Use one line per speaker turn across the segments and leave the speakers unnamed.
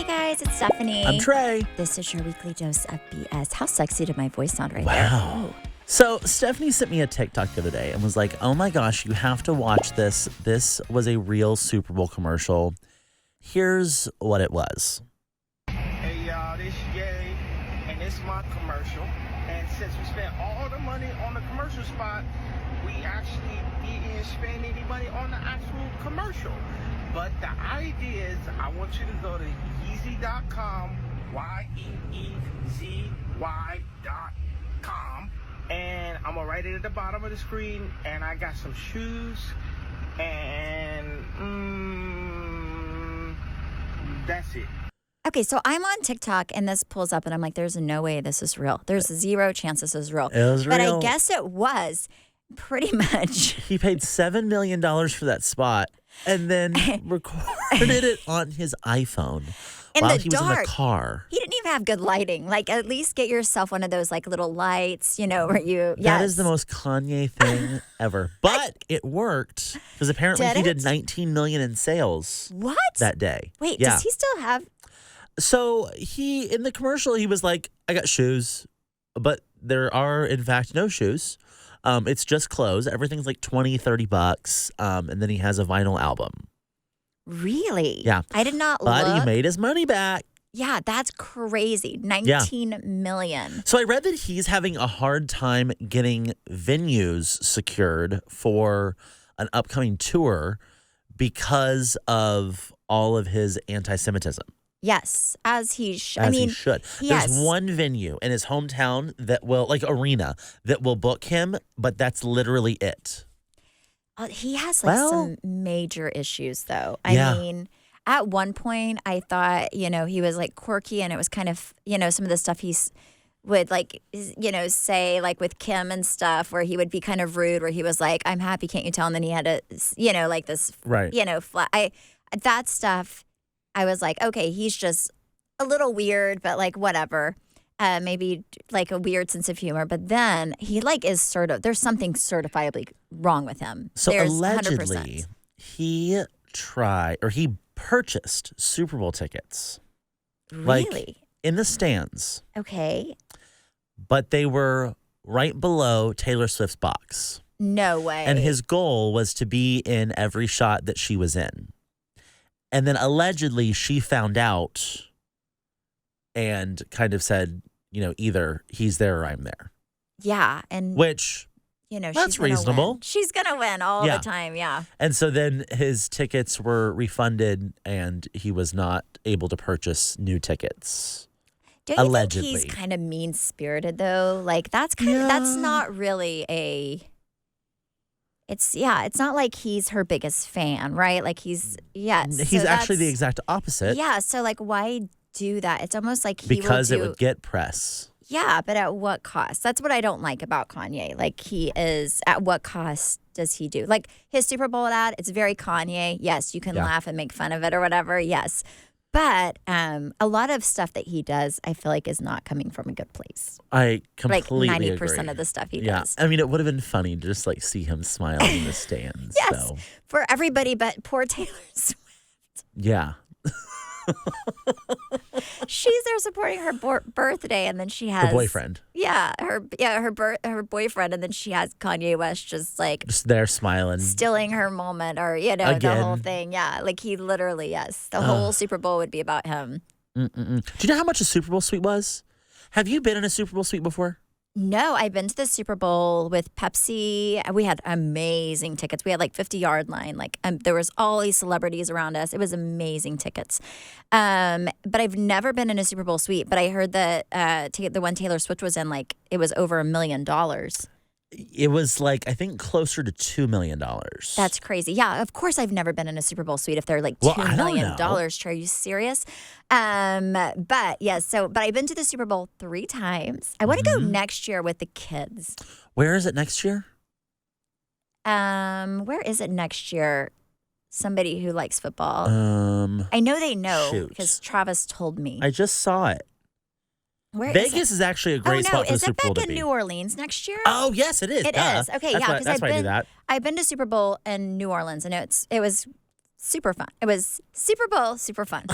guys, it's Stephanie.
I'm Trey.
This is your weekly dose of BS. How sexy did my voice sound right there?
Wow. So Stephanie sent me a TikTok the other day and was like, oh my gosh, you have to watch this. This was a real Super Bowl commercial. Here's what it was.
Hey y'all, this Ye, and this my commercial. And since we spent all the money on the commercial spot, we actually didn't spend any money on the actual commercial. But the idea is I want you to go to Yeezy.com, YEEZY.com, and I'm gonna write it at the bottom of the screen, and I got some shoes, and that's it.
Okay, so I'm on TikTok and this pulls up and I'm like, there's no way this is real. There's zero chance this is real.
It was
but
real.
I guess it was pretty much.
He paid $7 million for that spot and then recorded it on his iPhone while he was in the car.
He didn't even have good lighting. Like, at least get yourself one of those like little lights, where you.
That is the most Kanye thing ever. But it worked because apparently he did $19 million in sales.
What?
That day.
Wait, does he still have?
So in the commercial, he was like, I got shoes, but there are, in fact, no shoes. It's just clothes. Everything's like $20-$30. And then he has a vinyl album.
Really?
Yeah.
I did not
But
look.
he made his money back.
Yeah, that's crazy. $19 million.
So I read that he's having a hard time getting venues secured for an upcoming tour because of all of his anti-Semitism.
Yes, as he should.
He should.
Yes.
There's one venue in his hometown that will, like arena, that will book him, but that's literally it.
He has some major issues, though. I mean, at one point, I thought, he was like quirky, and it was kind of, some of the stuff he's would like, say like with Kim and stuff, where he would be kind of rude, where he was like, "I'm happy, can't you tell?" And then he had a, like this,
right?
Flat. That stuff. I was like, okay, he's just a little weird, but like whatever. Maybe like a weird sense of humor. But then he is there's something certifiably wrong with him.
So
there's
allegedly
100%.
he purchased Super Bowl tickets.
Really?
Like in the stands.
Okay.
But they were right below Taylor Swift's box.
No way.
And his goal was to be in every shot that she was in. And then allegedly she found out and kind of said, either he's there or I'm there.
Yeah. And
which, that's
she's gonna
reasonable.
Win. She's going to win all the time. Yeah.
And so then his tickets were refunded and he was not able to purchase new tickets.
Don't you
allegedly.
think he's kind of mean-spirited though? Like that's that's not really it's not like he's her biggest fan, right? Like he's
actually the exact opposite.
Yeah, so like why do that? It's almost like
because it would get press.
Yeah, but at what cost? That's what I don't like about Kanye. Like at what cost does he do? Like his Super Bowl ad, it's very Kanye. Yes, you can laugh and make fun of it or whatever. Yes. But a lot of stuff that he does, I feel like is not coming from a good place.
I completely
agree. Like 90%
agree.
of the stuff he does.
I mean, it would have been funny to just see him smile in the stands.
Yes, for everybody but poor Taylor Swift.
Yeah.
She's there supporting her birthday, and then she has
her boyfriend.
Yeah, her boyfriend, and then she has Kanye West just there smiling, stealing her moment, or
Again.
the whole thing. Yeah, like he literally the whole Super Bowl would be about him.
Do you know how much a Super Bowl suite was? Have you been in a Super Bowl suite before?
No, I've been to the Super Bowl with Pepsi. We had amazing tickets. We had 50-yard line. There was all these celebrities around us. It was amazing tickets. But I've never been in a Super Bowl suite. But I heard that the one Taylor Swift was in, it was over $1 million.
It was I think closer to $2 million.
That's crazy. Yeah, of course I've never been in a Super Bowl suite if they're $2 million. Trey, are you serious? But yes, but I've been to the Super Bowl 3 times. I want to go next year with the kids.
Where is it next year?
Where is it next year? Somebody who likes football. I know they know because Travis told me.
I just saw it.
Where
Vegas is actually a great spot for the Super Bowl to be.
Is it back in New Orleans next year?
Oh, yes, it is.
It is. Okay,
That's why I do that.
I've been to Super Bowl in New Orleans, and it was super fun. It was Super Bowl, super fun.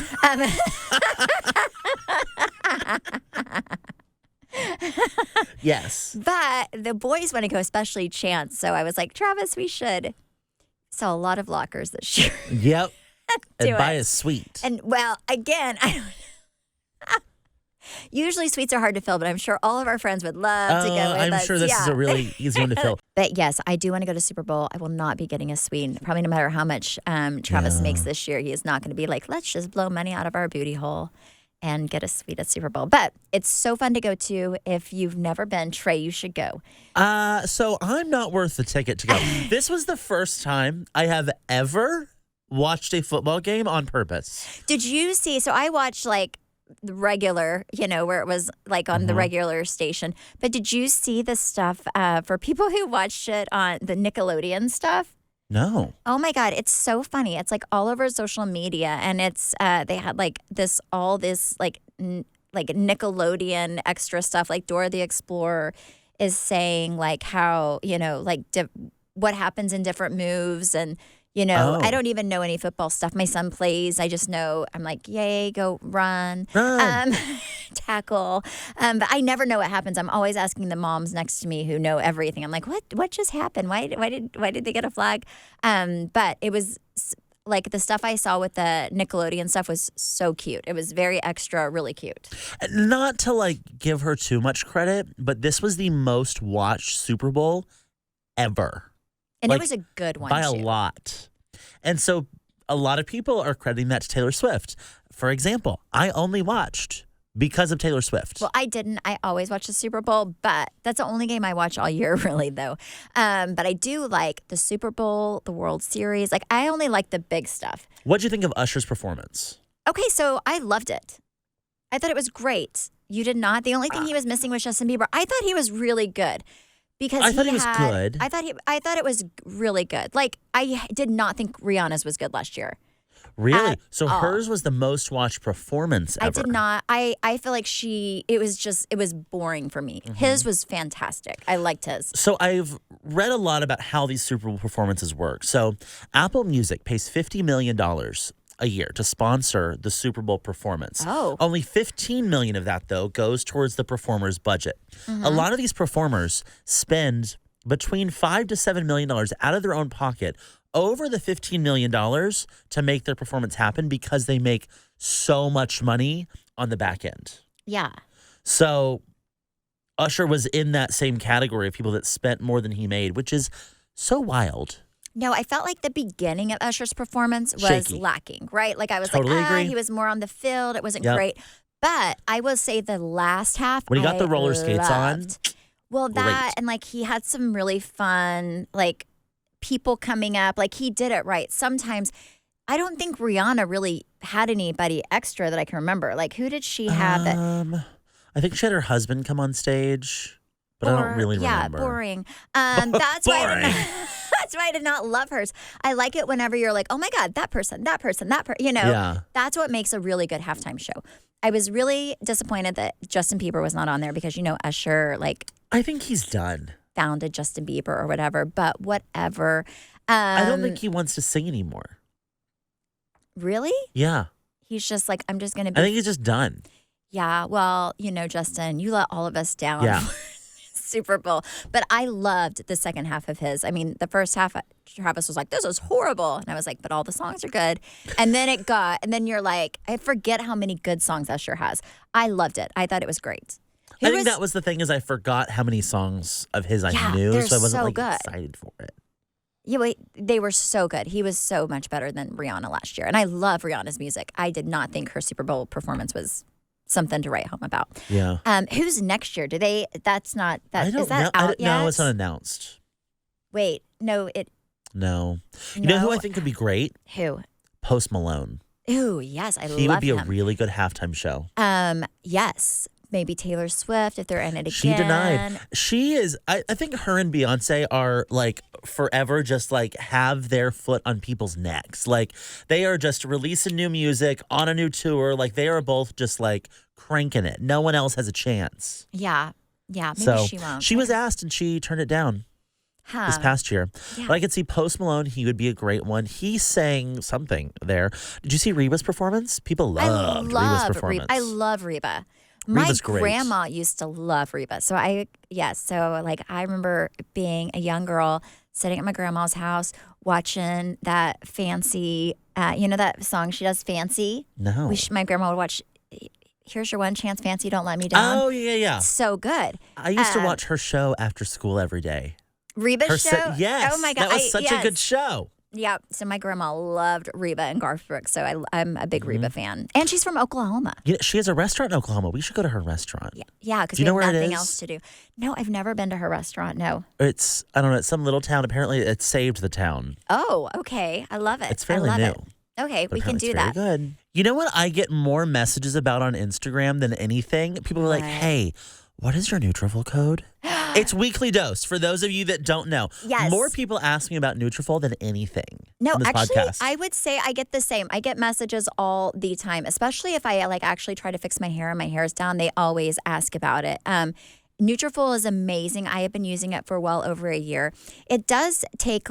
Yes.
But the boys want to go, especially Chance. So I was like, Travis, we should sell a lot of lockers this year.
Yep.
Do
And buy
it.
a suite.
And well, again, usually suites are hard to fill, but I'm sure all of our friends would love to go with
I'm
us.
sure this is a really easy one to fill.
But yes, I do want to go to Super Bowl. I will not be getting a suite. Probably no matter how much Travis makes this year, he is not going to be like, let's just blow money out of our booty hole and get a suite at Super Bowl. But it's so fun to go to. If you've never been, Trey, you should go.
So I'm not worth the ticket to go. This was the first time I have ever watched a football game on purpose.
Did you see? So I watched like the regular, where it was like on the regular station. But did you see the stuff for people who watched it on the Nickelodeon stuff?
No.
Oh my God, it's so funny. It's like all over social media, and it's they had like this like Nickelodeon extra stuff. Like Dora the Explorer is saying like how what happens in different moves, and I don't even know any football stuff. My son plays. I just know I'm like, yay, go run. Tackle. But I never know what happens. I'm always asking the moms next to me who know everything. I'm like, what just happened? Why did they get a flag? But it was like the stuff I saw with the Nickelodeon stuff was so cute. It was very extra, really cute.
Not to like give her too much credit, but this was the most watched Super Bowl ever.
And it was a good one,
by
too.
a lot. And so a lot of people are crediting that to Taylor Swift. For example, I only watched because of Taylor Swift.
Well, I didn't. I always watch the Super Bowl, but that's the only game I watch all year, really, though. But I do like the Super Bowl, the World Series. Like, I only like the big stuff.
What'd you think of Usher's performance?
Okay, so I loved it. I thought it was great. You did not? The only thing he was missing was Justin Bieber. I thought he was really good. Because
I thought he was good.
I thought it was really good. Like, I did not think Rihanna's was good last year.
Really? So hers was the most watched performance ever.
I did not. I feel like it was boring for me.
Mm-hmm.
His was fantastic. I liked his.
So I've read a lot about how these Super Bowl performances work. So Apple Music pays $50 million a year to sponsor the Super Bowl performance.
Oh.
Only $15 million of that, though, goes towards the performer's budget. A lot of these performers spend between $5 to $7 million out of their own pocket over the $15 million to make their performance happen because they make so much money on the back end.
Yeah.
So Usher was in that same category of people that spent more than he made, which is so wild.
No, I felt like the beginning of Usher's performance was
Shaky.
lacking, right? Like I was
Totally agree.
he was more on the field. It wasn't
Yep.
great. But I will say the last half,
When he got the roller skates on,
loved. Well, that
great.
and like he had some really fun like people coming up. Like he did it right. Sometimes I don't think Rihanna really had anybody extra that I can remember. Like who did she have that?
I think she had her husband come on stage, but I don't really remember.
Yeah, boring. That's why.
Boring.
That's why I did not love hers. I like it whenever you're like, oh my God, that person.
Yeah.
That's what makes a really good halftime show. I was really disappointed that Justin Bieber was not on there because, Usher, like,
I think he's done.
founded Justin Bieber or whatever, but whatever.
I don't think he wants to sing anymore.
Really?
Yeah.
He's just like, I'm just going to be.
I think he's just done.
Yeah, well, Justin, you let all of us down.
Yeah.
Super Bowl. But I loved the second half of his. I mean, the first half, Travis was like, this is horrible. And I was like, but all the songs are good. And then you're like, I forget how many good songs Usher has. I loved it. I thought it was great.
I think that was the thing is I forgot how many songs of his I knew,
they're
so I wasn't
so
like
good.
excited for it.
Yeah, wait, they were so good. He was so much better than Rihanna last year. And I love Rihanna's music. I did not think her Super Bowl performance was something to write home about.
Yeah.
Who's next year? That's not
I don't
is that
know.
out yet?
No, it's not announced.
Wait, no,
No. You know who I think would be great?
Who?
Post Malone.
Ooh, yes, I love him.
He would be a really good halftime show.
Yes. Maybe Taylor Swift if they're in it again.
She denied. She is, I think her and Beyonce are like forever just like have their foot on people's necks. Like they are just releasing new music on a new tour. Like they are both just like cranking it. No one else has a chance.
Yeah. Maybe
So
she won't.
she was asked and she turned it down. this past year.
Yeah.
But I could see Post Malone, he would be a great one. He sang something there. Did you see Reba's performance? People loved Reba's performance.
I love Reba.
Reba's great.
My grandma used to love Reba. So I remember being a young girl sitting at my grandma's house watching that Fancy, that song she does, Fancy?
No.
My grandma would watch, Here's Your One Chance, Fancy, Don't Let Me Down.
Oh, yeah.
So good.
I used to watch her show after school every day.
Reba's show?
Yes.
Oh, my God.
That was such a good show.
Yeah. So my grandma loved Reba and Garth Brooks. So I'm a big Reba fan. And she's from Oklahoma.
She has a restaurant in Oklahoma. We should go to her restaurant.
Yeah, because we have nothing else to do. No, I've never been to her restaurant. No.
It's, I don't know, it's some little town. Apparently, it saved the town.
Oh, okay. I love it.
It's fairly new.
Okay, we can do
it's
that.
Very good. You know what I get more messages about on Instagram than anything? People are like, hey, what is your Nutrafol code? It's Weekly Dose. For those of you that don't know,
yes.
More people ask me about Nutrafol than anything.
No,
on this
actually,
podcast.
I would say I get the same. I get messages all the time, especially if I actually try to fix my hair and my hair is down. They always ask about it. Nutrafol is amazing. I have been using it for well over a year. It does take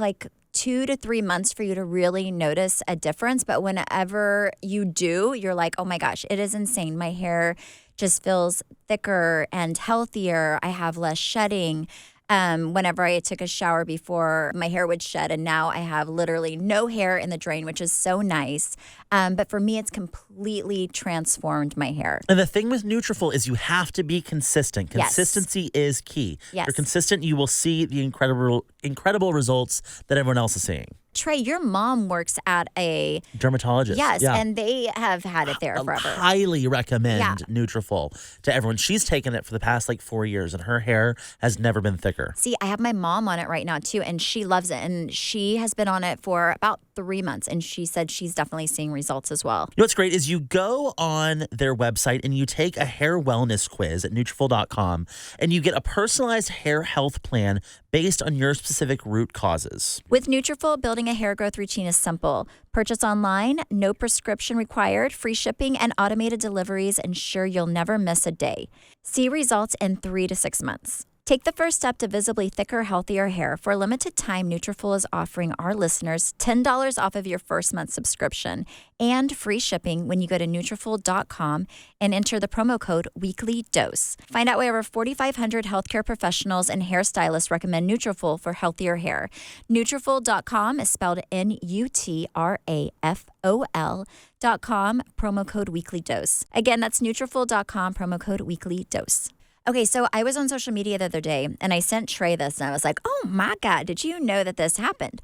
2 to 3 months for you to really notice a difference, but whenever you do, you're like, oh my gosh, it is insane. My hair just feels thicker and healthier. I have less shedding. Whenever I took a shower before, my hair would shed, and now I have literally no hair in the drain, which is so nice. But for me, it's completely transformed my hair.
And the thing with Nutrafol is you have to be consistent. Consistency is key.
Yes.
If you're consistent, you will see the incredible results that everyone else is seeing.
Trey, your mom works at a
dermatologist.
Yes,
yeah.
And they have had it there forever.
Highly recommend Nutrafol to everyone. She's taken it for the past 4 years, and her hair has never been thicker.
See, I have my mom on it right now too, and she loves it. And she has been on it for about 3 months, and she said she's definitely seeing results as well.
You know what's great is you go on their website and you take a hair wellness quiz at Nutrafol.com, and you get a personalized hair health plan based on your specific root causes.
With Nutrafol, building a hair growth routine is simple. Purchase online, no prescription required, free shipping, and automated deliveries ensure you'll never miss a day. See results in 3 to 6 months. Take the first step to visibly thicker, healthier hair. For a limited time, Nutrafol is offering our listeners $10 off of your first month subscription and free shipping when you go to Nutrafol.com and enter the promo code WeeklyDose. Find out why over 4,500 healthcare professionals and hairstylists recommend Nutrafol for healthier hair. Nutrafol.com is spelled Nutrafol.com, promo code WeeklyDose. Again, that's Nutrafol.com, promo code WeeklyDose. Okay, so I was on social media the other day, and I sent Trey this, and I was like, oh my God, did you know that this happened?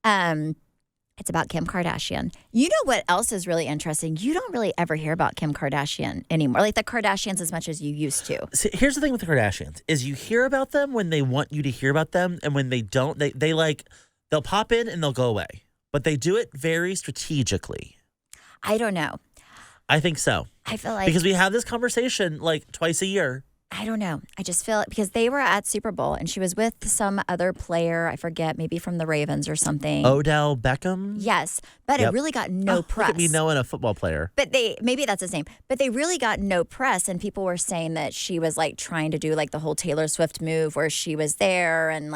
It's about Kim Kardashian. You know what else is really interesting? You don't really ever hear about Kim Kardashian anymore, like the Kardashians as much as you used to.
See, here's the thing with the Kardashians, is you hear about them when they want you to hear about them, and when they don't, they'll pop in and they'll go away. But they do it very strategically.
I don't know.
I think so.
I feel like...
Because we have this conversation twice a year.
I don't know. I just feel it because they were at Super Bowl and she was with some other player. I forget, maybe from the Ravens or something.
Odell Beckham?
Yes, but it really got no press.
Look at me knowing a football player.
But maybe that's his name. But they really got no press, and people were saying that she was trying to do the whole Taylor Swift move where she was there and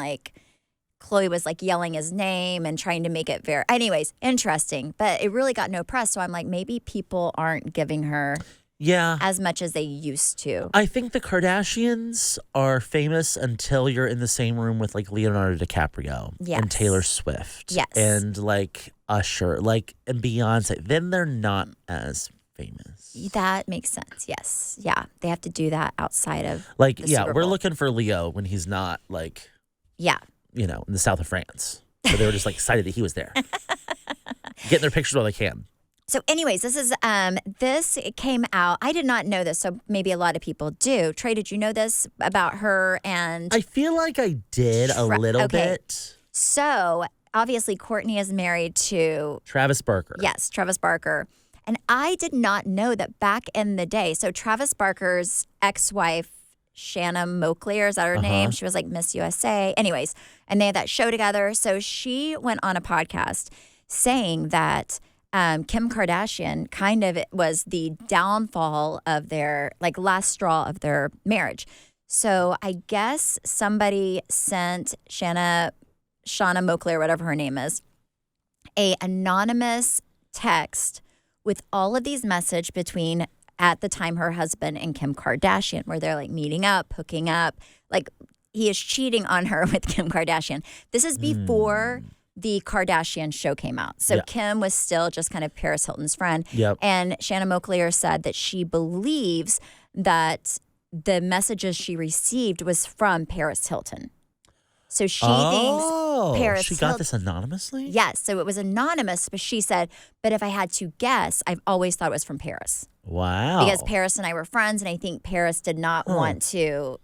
Chloe was yelling his name and trying to make it very. Anyways, interesting. But it really got no press. So I'm maybe people aren't giving her.
Yeah.
As much as they used to.
I think the Kardashians are famous until you're in the same room with Leonardo DiCaprio and Taylor Swift.
Yes.
And Usher, and Beyonce. Then they're not as famous.
That makes sense. Yes. Yeah. They have to do that outside of the Super Bowl.
We're looking for Leo when he's not
yeah.
In the south of France. So they were just excited that he was there. Getting their pictures while they can.
So anyways, this came out. I did not know this, so maybe a lot of people do. Trey, did you know this about her? And
I feel like I did a little bit.
So obviously Kourtney is married to
Travis Barker.
Yes, Travis Barker. And I did not know that back in the day. So Travis Barker's ex-wife, Shanna Moakler, is that her name? She was Miss USA. Anyways, and they had that show together. So she went on a podcast saying that Kim Kardashian kind of was the downfall of their, last straw of their marriage. So I guess somebody sent Shauna Moakley, or whatever her name is, a anonymous text with all of these messages between, at the time, her husband and Kim Kardashian, where they're like meeting up, hooking up, like he is cheating on her with Kim Kardashian. This is before the Kardashian show came out. So Kim was still just kind of Paris Hilton's friend.
Yep.
And Shanna Moakler said that she believes that the messages she received was from Paris Hilton. So she thinks Paris
she got this anonymously?
Yes. So it was anonymous, but she said, but if I had to guess, I've always thought it was from Paris.
Wow.
Because Paris and I were friends, and I think Paris did not want to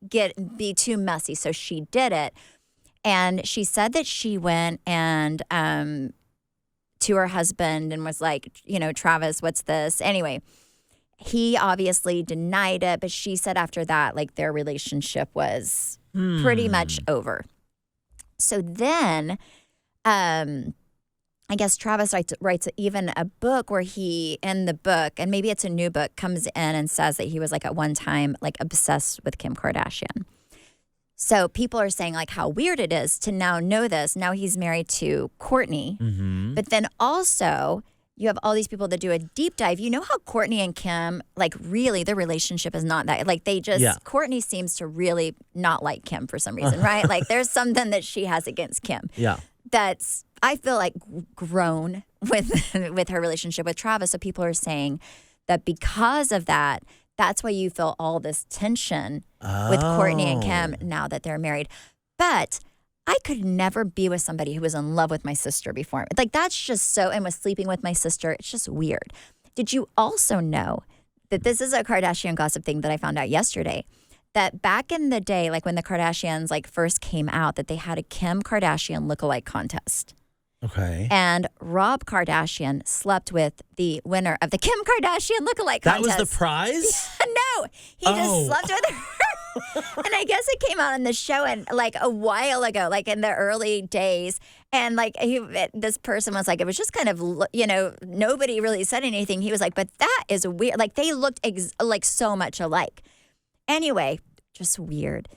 be too messy. So she did it. And she said that she went and to her husband and was like, Travis, what's this? Anyway, he obviously denied it, but she said after that, like, their relationship was pretty much over. So then, I guess Travis writes even a book where he, in the book, and maybe it's a new book, comes in and says that he was like at one time like obsessed with Kim Kardashian. So people are saying like how weird it is to now know this. Now he's married to Kourtney.
Mm-hmm.
But then also you have all these people that do a deep dive. You know how Kourtney and Kim, like really their relationship is not that, like they just, Kourtney seems to really not like Kim for some reason, right? Like there's something that she has against Kim.
Yeah.
That's, I feel like, grown with her relationship with Travis. So people are saying that because of that, that's why you feel all this tension with Kourtney and Kim now that they're married. But I could never be with somebody who was in love with my sister before. Like, that's just so, and was sleeping with my sister. It's just weird. Did you also know that this is a Kardashian gossip thing that I found out yesterday? That back in the day, like when the Kardashians like first came out, that they had a Kim Kardashian lookalike contest.
Okay.
And Rob Kardashian slept with the winner of the Kim Kardashian lookalike contest.
That was the prize?
No, he just slept with her. And I guess it came out on the show and like a while ago, like in the early days. And like this person was like, it was just kind of, nobody really said anything. He was like, but that is weird. Like they looked like so much alike. Anyway, just weird.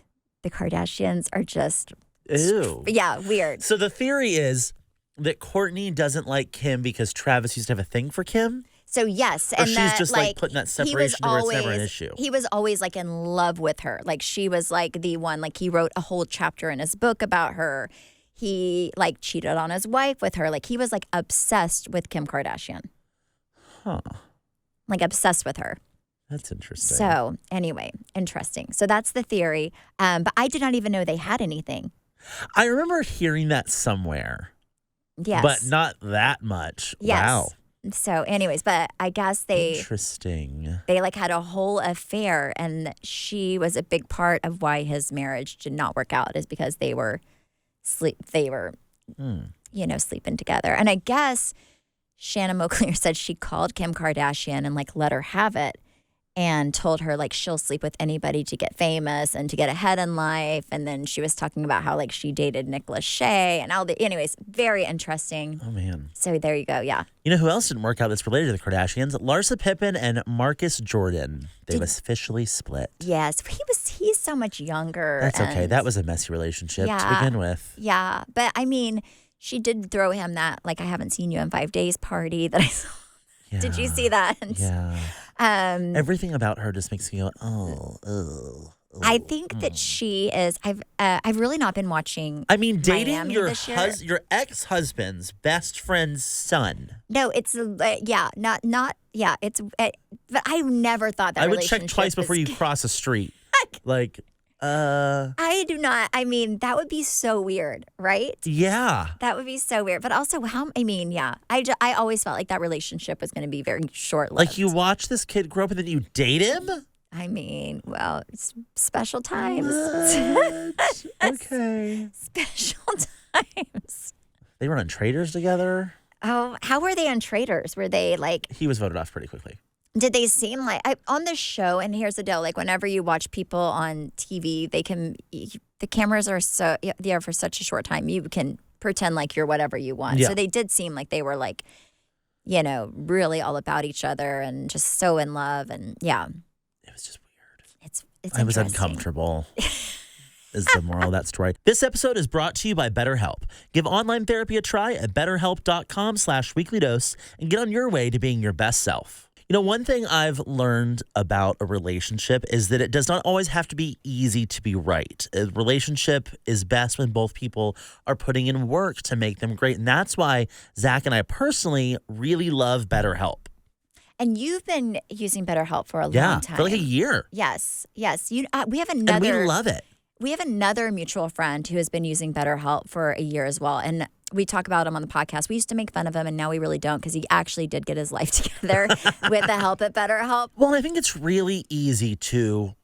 The Kardashians are just,
ew.
Yeah, weird.
So the theory is that Kourtney doesn't like Kim because Travis used to have a thing for Kim?
So yes,
or and she's just like putting that separation to where it's never an issue.
He was always like in love with her. Like she was like the one. Like he wrote a whole chapter in his book about her. He like cheated on his wife with her. Like he was like obsessed with Kim Kardashian.
Huh.
Like obsessed with her.
That's interesting.
So anyway, interesting. So that's the theory. But I did not even know they had anything.
I remember hearing that somewhere.
Yes.
But not that much.
Yes.
Wow.
So anyways, but I guess
Interesting.
They like had a whole affair, and she was a big part of why his marriage did not work out, is because they were sleeping together. And I guess Shanna Moakler said she called Kim Kardashian and like let her have it and told her like she'll sleep with anybody to get famous and to get ahead in life. And then she was talking about how like she dated Nick Lachey and all the, anyways, very interesting.
Oh man.
So there you go. Yeah.
You know who else didn't work out that's related to the Kardashians? Larsa Pippen and Marcus Jordan. They've officially split.
Yes. He's so much younger.
That's okay. That was a messy relationship to begin with.
Yeah. But I mean, she did throw him that like I haven't seen you in 5 days party that I saw. Yeah. Did you see that?
Yeah. Everything about her just makes me go, oh.
I think that she is. I've really not been watching.
I mean, dating
Miami
your
this year.
your ex-husband's best friend's son.
No, it's not. Yeah, it's. But I never thought that.
I would check twice before you cross a street. Like.
I do not. I mean, that would be so weird, right?
Yeah.
That would be so weird. But also, yeah. I always felt like that relationship was going to be very short-lived.
Like you watch this kid grow up and then you date him?
I mean, well, it's special times.
Okay.
Special times.
They were on Traders together?
Oh, how were they on Traders? Were they like...
He was voted off pretty quickly.
Did they seem like on the show? And here's the deal: like whenever you watch people on TV, the cameras are there for such a short time. You can pretend like you're whatever you want.
Yeah.
So they did seem like they were like, really all about each other and just so in love. And yeah,
it was just weird.
it's
I was
interesting.
uncomfortable. Is the moral of that story. This episode is brought to you by BetterHelp. Give online therapy a try at betterhelp.com/weekly-dose and get on your way to being your best self. You know, one thing I've learned about a relationship is that it does not always have to be easy to be right. A relationship is best when both people are putting in work to make them great. And that's why Zach and I personally really love BetterHelp.
And you've been using BetterHelp for a long time.
For like a year.
Yes. We have
And we love it.
We have another mutual friend who has been using BetterHelp for a year as well. And we talk about him on the podcast. We used to make fun of him, and now we really don't because he actually did get his life together with the help at BetterHelp.
Well, I think it's really easy to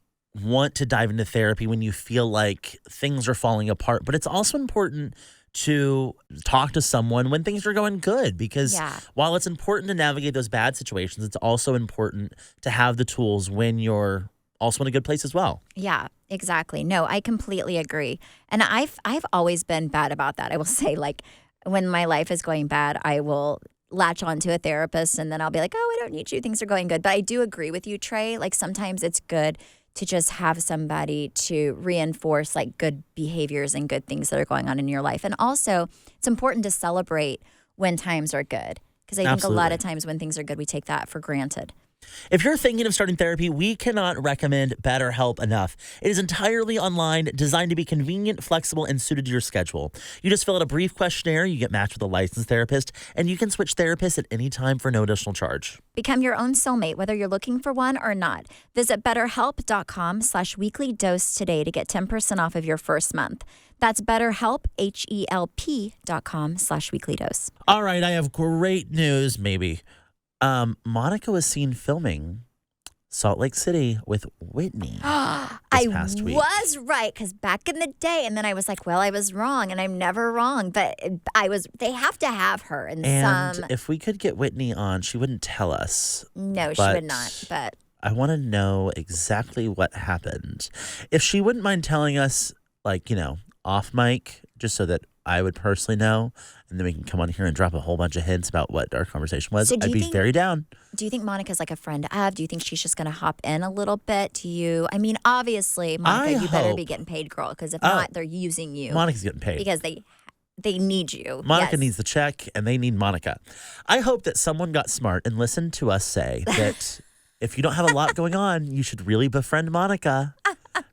want to dive into therapy when you feel like things are falling apart. But it's also important to talk to someone when things are going good because while it's important to navigate those bad situations, it's also important to have the tools when you're also in a good place as well.
Yeah, exactly. No, I completely agree. And I've always been bad about that. I will say, like, when my life is going bad, I will latch on to a therapist and then I'll be like, oh, I don't need you. Things are going good. But I do agree with you, Trey. Like, sometimes it's good to just have somebody to reinforce like good behaviors and good things that are going on in your life. And also, it's important to celebrate when times are good. Because I think a lot of times when things are good, we take that for granted.
If you're thinking of starting therapy, we cannot recommend BetterHelp enough. It is entirely online, designed to be convenient, flexible, and suited to your schedule. You just fill out a brief questionnaire, you get matched with a licensed therapist, and you can switch therapists at any time for no additional charge.
Become your own soulmate, whether you're looking for one or not. Visit betterhelp.com/weeklydose today to get 10% off of your first month. That's BetterHelp, HELP.com/weeklydose.
All right, I have great news, maybe. Monica was seen filming Salt Lake City with Whitney this past week.
I was right, because back in the day, and then I was like, well, I was wrong, and I'm never wrong, but they have to have her in
and
some.
If we could get Whitney on, she wouldn't tell us.
No, she would not, but.
I want to know exactly what happened. If she wouldn't mind telling us, like, you know, off mic, just so that I would personally know, and then we can come on here and drop a whole bunch of hints about what our conversation was.
So
I'd be very down.
Do you think Monica's like a friend of? Do you think she's just going to hop in a little bit? Do you? I mean, obviously, Monica, you better be getting paid, girl, because if not, they're using you.
Monica's getting paid.
Because they need you.
Monica needs the check, and they need Monica. I hope that someone got smart and listened to us say that if you don't have a lot going on, you should really befriend Monica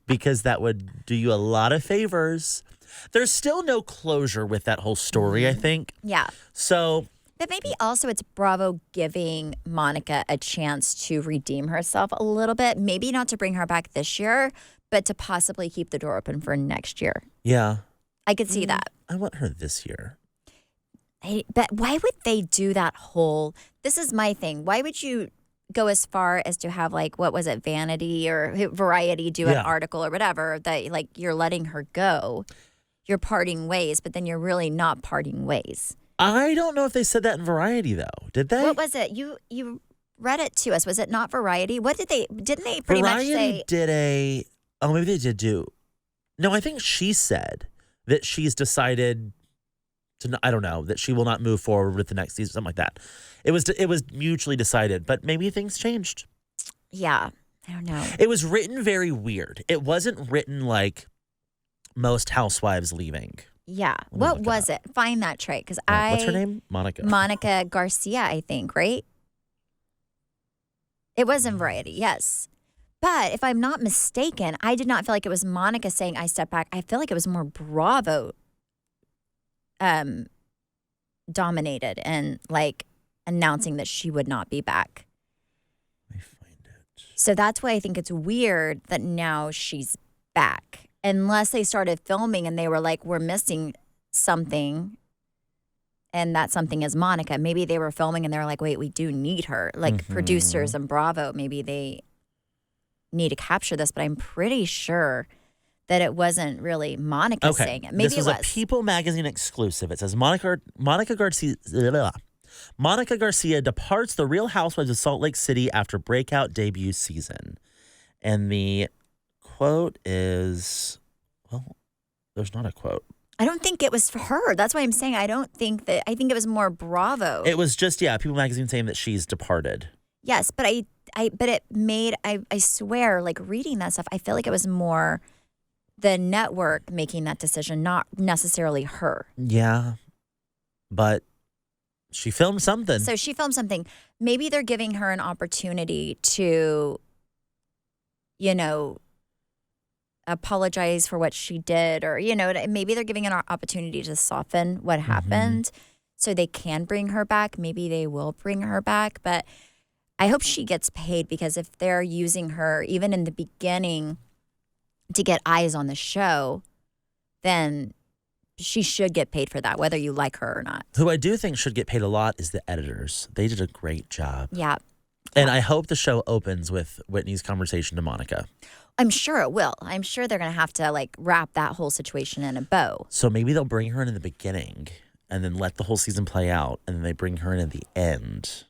because that would do you a lot of favors. There's still no closure with that whole story, I think.
Yeah.
So.
But maybe also it's Bravo giving Monica a chance to redeem herself a little bit. Maybe not to bring her back this year, but to possibly keep the door open for next year.
Yeah.
I could see that.
I want her this year.
But why would they do that whole, this is my thing. Why would you go as far as to have like, what was it, Vanity or Variety do an article or whatever that like you're letting her go. You're parting ways, but then you're really not parting ways.
I don't know if they said that in Variety, though. Did they?
What was it? You read it to us. Was it not Variety? What did they? Didn't they pretty
Variety
much say?
Did a? Oh, maybe they did do. No, I think she said that she's decided to. I don't know that she will not move forward with the next season, something like that. It was mutually decided, but maybe things changed.
Yeah, I don't know.
It was written very weird. It wasn't written like most housewives leaving.
Yeah. What was it? Find that, Trey, because
what's her name? Monica.
Monica Garcia, I think, right? It was in Variety, yes. But if I'm not mistaken, I did not feel like it was Monica saying I step back. I feel like it was more Bravo dominated and like announcing that she would not be back.
Let me find it.
So that's why I think it's weird that now she's back. Unless they started filming and they were like, we're missing something. And that something is Monica. Maybe they were filming and they were like, wait, we do need her. Like producers and Bravo, maybe they need to capture this. But I'm pretty sure that it wasn't really Monica saying it. Maybe
this was a People magazine exclusive. It says Monica Garcia departs the Real Housewives of Salt Lake City after breakout debut season. And the quote is, well, there's not a quote.
I don't think it was for her. That's why I'm saying I think it was more Bravo.
It was just, People magazine saying that she's departed.
Yes, but I swear, like reading that stuff, I feel like it was more the network making that decision, not necessarily her.
Yeah, but she filmed something.
So she filmed something. Maybe they're giving her an opportunity to, apologize for what she did, or, maybe they're giving an opportunity to soften what happened so they can bring her back. Maybe they will bring her back, but I hope she gets paid, because if they're using her even in the beginning to get eyes on the show, then she should get paid for that, whether you like her or not.
Who I do think should get paid a lot is the editors. They did a great job.
Yeah.
And I hope the show opens with Whitney's conversation to Monica.
I'm sure it will. I'm sure they're going to have to wrap that whole situation in a bow.
So maybe they'll bring her in the beginning and then let the whole season play out, and then they bring her in at the end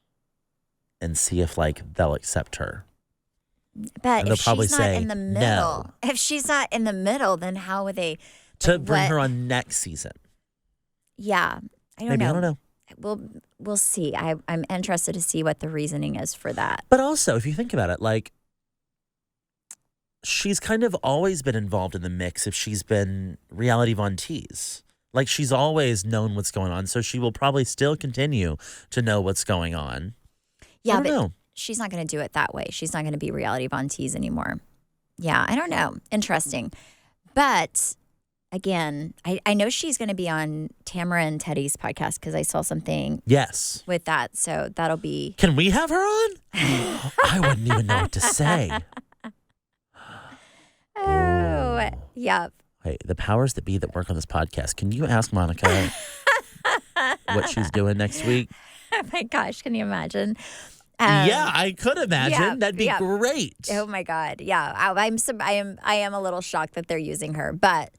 and see if they'll accept her.
But if
probably
she's not
say
in the middle,
no.
If she's not in the middle, then how would they
bring her on next season?
Yeah, I don't
know.
We'll see. I'm interested to see what the reasoning is for that.
But also, if you think about it, she's kind of always been involved in the mix if she's been reality Von Tease. She's always known what's going on, so she will probably still continue to know what's going on.
Yeah, but she's not going to do it that way. She's not going to be reality Von Tease anymore. Yeah, I don't know. Interesting. But again, I know she's going to be on Tamara and Teddy's podcast, because I saw something with that. So that'll be...
Can we have her on? I wouldn't even know what to say.
Oh, yeah.
Hey, the powers that be that work on this podcast, can you ask Monica what she's doing next week?
Oh my gosh, can you imagine?
Yeah, I could imagine.
Yeah,
that'd be great.
Oh my God, yeah. I am a little shocked that they're using her, but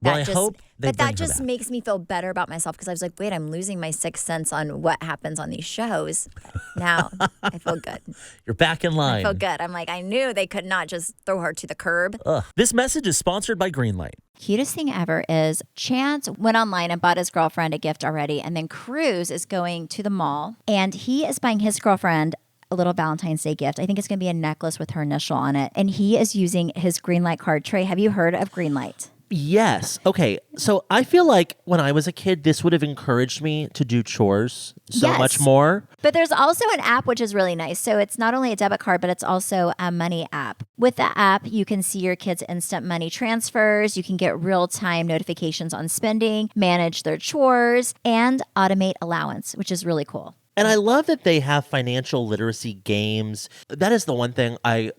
I hope they bring her
that just
back.
makes me feel better about myself, because I was like, wait, I'm losing my sixth sense on what happens on these shows. Now I feel good.
You're back in line.
I feel good. I'm like, I knew they could not just throw her to the curb.
This message is sponsored by Greenlight.
Cutest thing ever is Chance went online and bought his girlfriend a gift already, and then Cruz is going to the mall, and he is buying his girlfriend a little Valentine's Day gift. I think it's going to be a necklace with her initial on it, and he is using his Greenlight card. Trey, have you heard of Greenlight?
Yes. Okay. So I feel like when I was a kid, this would have encouraged me to do chores so much more.
But there's also an app which is really nice. So it's not only a debit card, but it's also a money app. With the app, you can see your kids' instant money transfers. You can get real-time notifications on spending, manage their chores, and automate allowance, which is really cool.
And I love that they have financial literacy games. That is the one thing I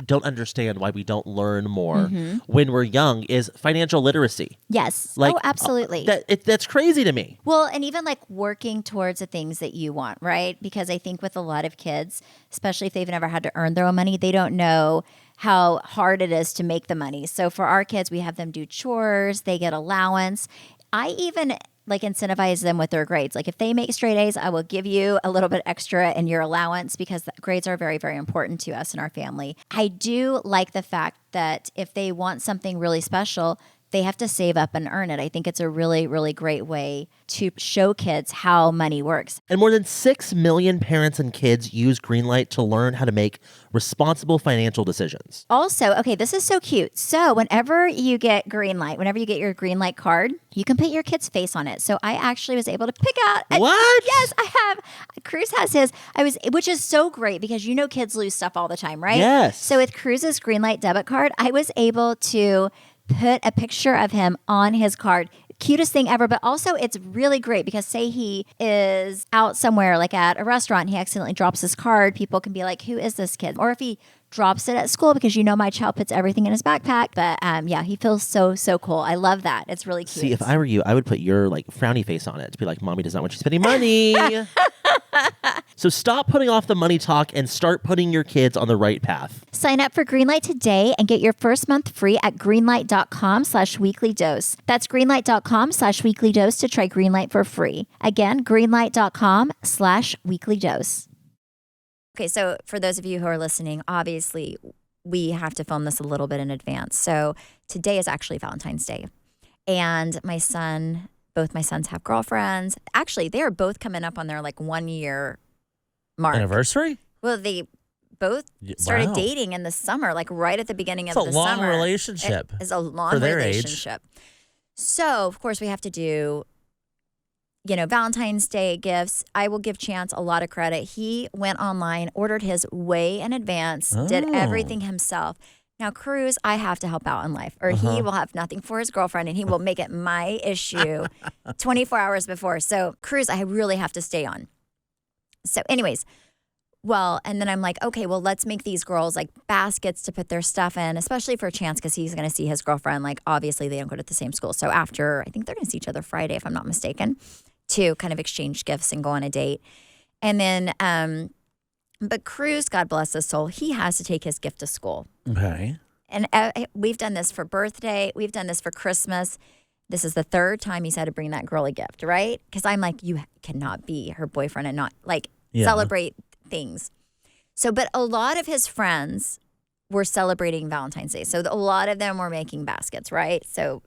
don't understand why we don't learn more when we're young is financial literacy.
Yes. Absolutely.
That's crazy to me.
Well, and even working towards the things that you want, right? Because I think with a lot of kids, especially if they've never had to earn their own money, they don't know how hard it is to make the money. So for our kids, we have them do chores, they get allowance. I even incentivize them with their grades. If they make straight A's, I will give you a little bit extra in your allowance, because grades are very, very important to us and our family. I do like the fact that if they want something really special, they have to save up and earn it. I think it's a really, really great way to show kids how money works.
And more than 6 million parents and kids use Greenlight to learn how to make responsible financial decisions.
Also, okay, this is so cute. So whenever you get Greenlight, whenever you get your Greenlight card, you can put your kid's face on it. So I actually was able to pick out.
What?
Yes, I have. Cruz has his. Which is so great, because kids lose stuff all the time, right?
Yes.
So with Cruz's Greenlight debit card, I was able to put a picture of him on his card. Cutest thing ever. But also it's really great, because say he is out somewhere at a restaurant and he accidentally drops his card, people can be like, who is this kid? Or if he drops it at school, because my child puts everything in his backpack. But yeah, he feels so cool. I love that. It's really cute.
See, if I were you, I would put your frowny face on it to be like, mommy does not want you spending money. So stop putting off the money talk and start putting your kids on the right path.
Sign up for Greenlight today and get your first month free at greenlight.com/weeklydose. That's greenlight.com/weeklydose to try Greenlight for free. Again, greenlight.com/weeklydose. Okay, so for those of you who are listening, obviously we have to film this a little bit in advance. So today is actually Valentine's Day. And both my sons have girlfriends. Actually, they are both coming up on their 1 year mark.
Anniversary?
Well, they both started
Wow.
dating in the summer, like right at the beginning of the
It's a long
summer.
relationship.
It's a long
for their
relationship. So, of course, we have to do, Valentine's Day gifts. I will give Chance a lot of credit. He went online, ordered his way in advance, did everything himself. Now, Cruz, I have to help out in life, or he will have nothing for his girlfriend, and he will make it my issue 24 hours before. So, Cruz, I really have to stay on. So, anyways, and then I'm like, okay, well, let's make these girls like baskets to put their stuff in, especially for Chance, because he's going to see his girlfriend. Like, obviously, they don't go to the same school. So after, I think they're going to see each other Friday, if I'm not mistaken, to kind of exchange gifts and go on a date. And then, but Cruz, God bless his soul, he has to take his gift to school.
Okay.
And we've done this for birthday. We've done this for Christmas. This is the third time he's had to bring that girl a gift, right? Because I'm like, you cannot be her boyfriend and not like celebrate things. So, but a lot of his friends were celebrating Valentine's Day. So a lot of them were making baskets, right? So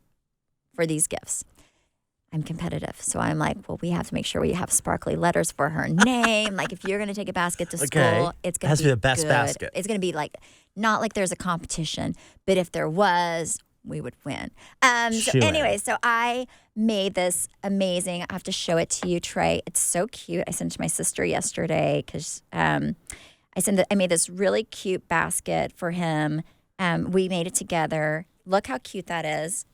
for these gifts. I'm competitive. So I'm like, well, we have to make sure we have sparkly letters for her name. Like if you're going to take a basket to school, it's going to be
the best
good.
basket.
It's going to be like, not like there's a competition, but if there was, we would win. So anyway, so I made this amazing, I have to show it to you, Trey. It's so cute. I sent it to my sister yesterday because I made this really cute basket for him. We made it together. Look how cute that is.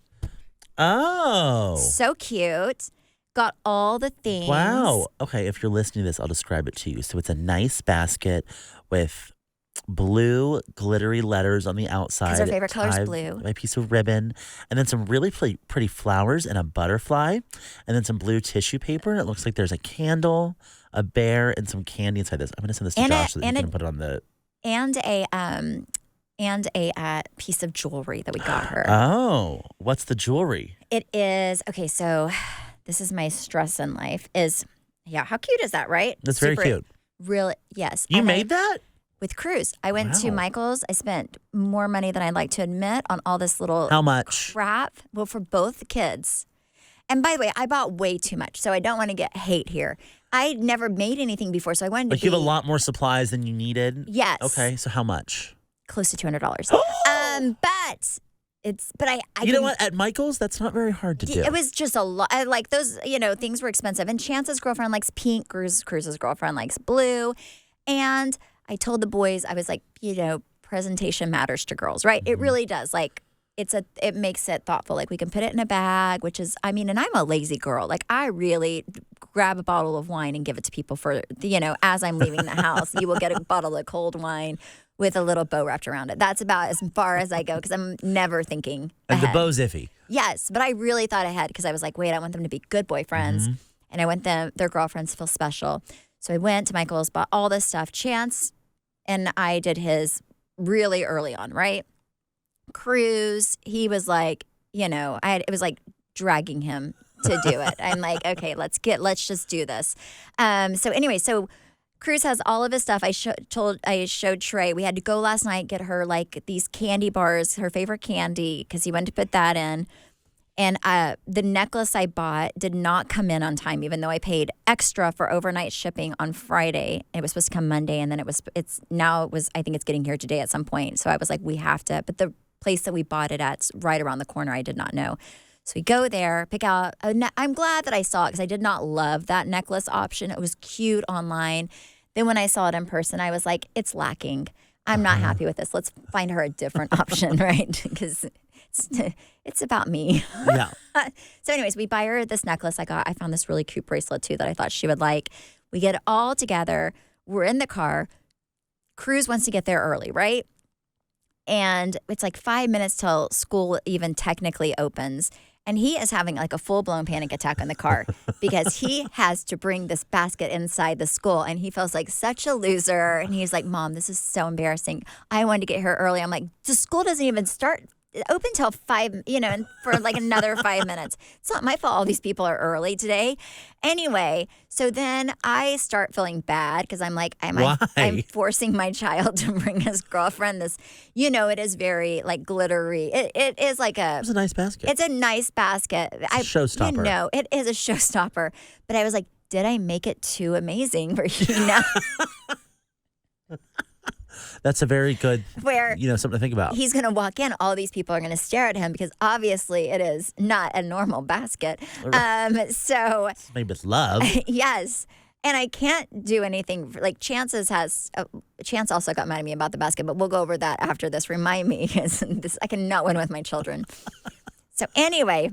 Oh.
So cute. Got all the things.
Wow. Okay, if you're listening to this, I'll describe it to you. So it's a nice basket with blue glittery letters on the outside.
Because her favorite color is
tied
blue.
by a piece of ribbon. And then some really pretty flowers and a butterfly. And then some blue tissue paper. And it looks like there's a candle, a bear, and some candy inside this. I'm going to send this to Josh so that you can put it on the...
And a piece of jewelry that we got her.
Oh, what's the jewelry?
It is, okay, so this is my stress in life is, how cute is that, right?
That's very cute.
Really, yes.
You made that?
With Cruz. I went to Michael's. I spent more money than I'd like to admit on all this little
How much?
crap. Well, for both the kids. And by the way, I bought way too much, so I don't want to get hate here. I never made anything before, so I wanted to
you have a lot more supplies than you needed?
Yes.
Okay, so how much?
Close to $200. But I
you know what? At Michael's, that's not very hard to do.
It was just a lot. Like those, things were expensive. And Chance's girlfriend likes pink. Cruz's girlfriend likes blue. And I told the boys, I was like, presentation matters to girls, right?
Mm-hmm.
It really does. Like it makes it thoughtful. Like we can put it in a bag, which is, and I'm a lazy girl. Like I really grab a bottle of wine and give it to people for, as I'm leaving the house, you will get a bottle of cold wine with a little bow wrapped around it. That's about as far as I go because I'm never thinking ahead.
And the bow's iffy.
Yes, but I really thought ahead because I was like, wait, I want them to be good boyfriends. Mm-hmm. And I want their girlfriends to feel special. So I went to Michael's, bought all this stuff. Chance and I did his really early on, right? Cruz, he was like, it was like dragging him to do it. I'm like, okay, let's just do this. So anyway, Cruz has all of his stuff. I showed Trey. We had to go last night, get her like these candy bars, her favorite candy, because he went to put that in. And the necklace I bought did not come in on time, even though I paid extra for overnight shipping on Friday. It was supposed to come Monday, and then I think it's getting here today at some point. So I was like, we have to. But the place that we bought it at's right around the corner. I did not know. So we go there, pick out. I'm glad that I saw it because I did not love that necklace option. It was cute online. Then when I saw it in person, I was like, it's lacking. I'm not happy with this. Let's find her a different option, right? Because it's about me.
Yeah.
So anyways, we buy her this necklace I found this really cute bracelet too that I thought she would like. We get it all together. We're in the car. Cruz wants to get there early, right? And it's like 5 minutes till school even technically opens. And he is having like a full-blown panic attack in the car because he has to bring this basket inside the school. And he feels like such a loser. And he's like, Mom, this is so embarrassing. I wanted to get here early. I'm like, the school doesn't even start open till 5, and for like another 5 minutes. It's not my fault all these people are early today. Anyway, so then I start feeling bad because I'm like, I'm forcing my child to bring his girlfriend this, it is very like glittery. It is like
It's a nice basket.
It's a nice basket.
It's a showstopper.
It is a showstopper. But I was like, did I make it too amazing for you now?
That's a very good,
where
something to think about.
He's going to walk in. All these people are going to stare at him because obviously it is not a normal basket. So
maybe with love.
Yes. And I can't do anything. Like Chance also got mad at me about the basket, but we'll go over that after this. Remind me, because I cannot win with my children. So anyway,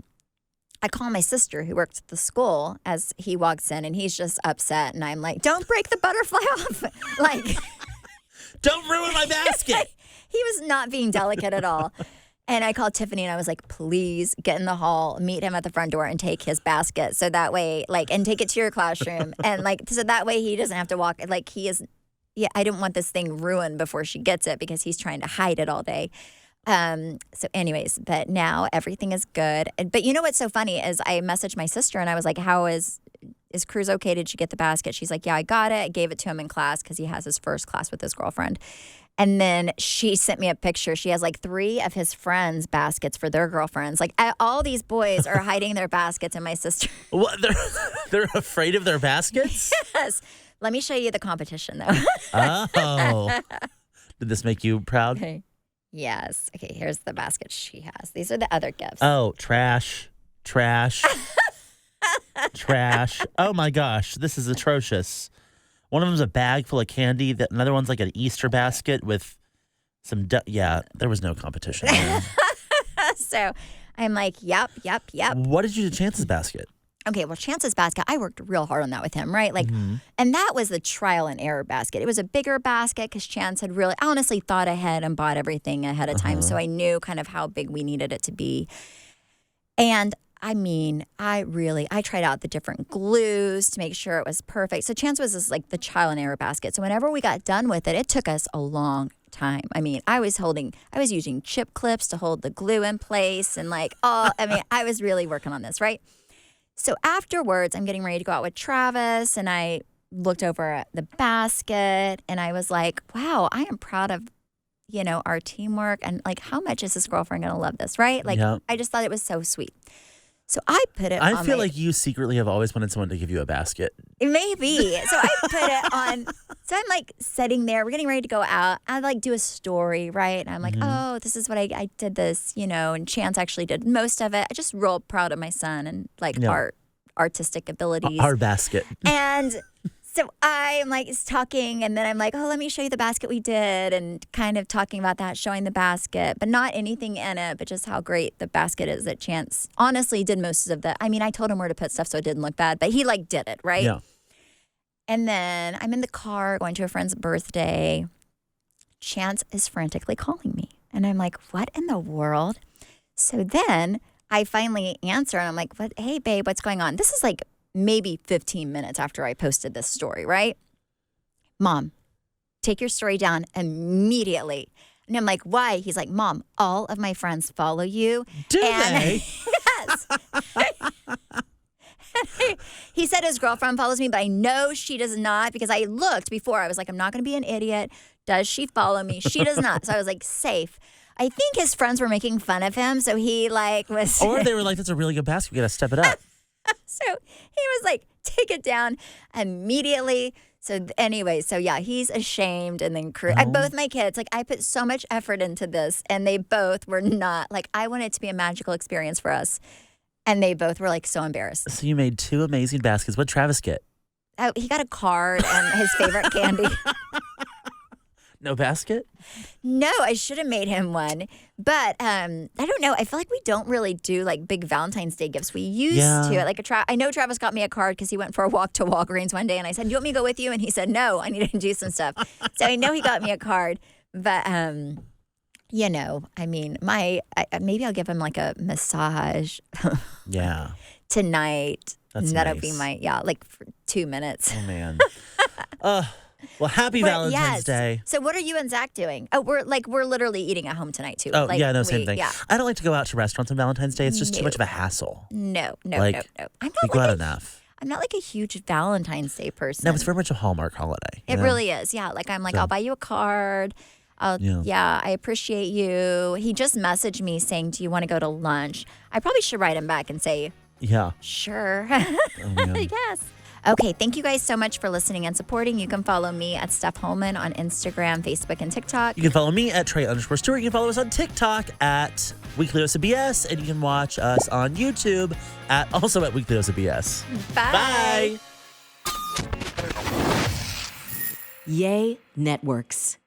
I call my sister who works at the school as he walks in, and he's just upset. And I'm like, don't break the butterfly off. Like,
don't ruin my basket.
He was not being delicate at all. And I called Tiffany and I was like, please get in the hall, meet him at the front door and take his basket. So that way, and take it to your classroom. And so that way he doesn't have to walk. I didn't want this thing ruined before she gets it because he's trying to hide it all day. So anyways, but now everything is good. But you know what's so funny is I messaged my sister and I was like, how is Cruz okay? Did you get the basket? She's like, yeah, I got it. I gave it to him in class because he has his first class with his girlfriend. And then she sent me a picture. She has 3 of his friends' baskets for their girlfriends. All these boys are hiding their baskets, and my sister.
What? They're afraid of their baskets?
Yes. Let me show you the competition, though.
Oh. Did this make you proud?
Okay. Yes. Okay, here's the basket she has. These are the other gifts.
Oh, trash. Trash. Oh, my gosh. This is atrocious. One of them's a bag full of candy. Another one's like an Easter basket with some... there was no competition there.
So I'm like, yep.
What did you do to Chance's basket?
Okay, well, Chance's basket, I worked real hard on that with him, right? And that was the trial and error basket. It was a bigger basket because Chance had really honestly thought ahead and bought everything ahead of time. So I knew kind of how big we needed it to be. And I mean, I tried out the different glues to make sure it was perfect. So Chance was the trial and error basket. So whenever we got done with it, it took us a long time. I mean, I was using chip clips to hold the glue in place and I was really working on this, right? So afterwards, I'm getting ready to go out with Travis and I looked over at the basket and I was like, wow, I am proud of, our teamwork and how much is this girlfriend going to love this, right? I just thought it was so sweet. So I put it on.
I feel like you secretly have always wanted someone to give you a basket.
Maybe. So I put it on. So I'm sitting there. We're getting ready to go out. I do a story, right? And I'm like, oh, this is what I did this, and Chance actually did most of it. I just real proud of my son and artistic abilities.
Our basket.
And so I'm talking and then I'm like, oh, let me show you the basket we did and kind of talking about that, showing the basket, but not anything in it, but just how great the basket is that Chance honestly did most of the, I told him where to put stuff so it didn't look bad, but he did it, right?
Yeah.
And then I'm in the car going to a friend's birthday. Chance is frantically calling me. And I'm like, what in the world? So then I finally answer and I'm like, what? Hey, babe, what's going on? This is maybe 15 minutes after I posted this story, right? Mom, take your story down immediately. And I'm like, why? He's like, Mom, all of my friends follow you.
Do they?
Yes. He said his girlfriend follows me, but I know she does not because I looked before. I was like, I'm not going to be an idiot. Does she follow me? She does not. So I was like, safe. I think his friends were making fun of him. So he was.
Or they were like, that's a really good basket. We got to step it up.
So he was like, take it down immediately. So anyway, he's ashamed. And then both my kids, I put so much effort into this and they both were not I want it to be a magical experience for us. And they both were so embarrassed.
So you made 2 amazing baskets. What'd Travis get?
Oh, he got a card and his favorite candy.
No basket?
No, I should have made him one. But I don't know. I feel like we don't really do big Valentine's Day gifts. We used to. I know Travis got me a card because he went for a walk to Walgreens one day and I said, do you want me to go with you? And he said, no, I need to do some stuff. So I know he got me a card. But, maybe I'll give him a massage.
Yeah.
Tonight. That'll
nice.
be my, for 2 minutes.
Oh, man. Well, happy Valentine's Day.
So what are you and Zach doing? Oh, we're literally eating at home tonight too.
Oh, same thing. Yeah. I don't like to go out to restaurants on Valentine's Day. It's just too much of a hassle.
No. I'm not
we go out enough.
I'm not a huge Valentine's Day person.
No, it's very much a Hallmark holiday.
It really is. Yeah. I'll buy you a card. I appreciate you. He just messaged me saying, do you want to go to lunch? I probably should write him back and say,
yeah,
sure.
Oh,
Yes. Okay, thank you guys so much for listening and supporting. You can follow me at Steph Holman on Instagram, Facebook, and TikTok.
You can follow me at Trey_Stewart. You can follow us on TikTok at Weekly Dose of BS, and you can watch us on YouTube also at Weekly Dose of BS.
Bye.
Bye.
Yay Networks.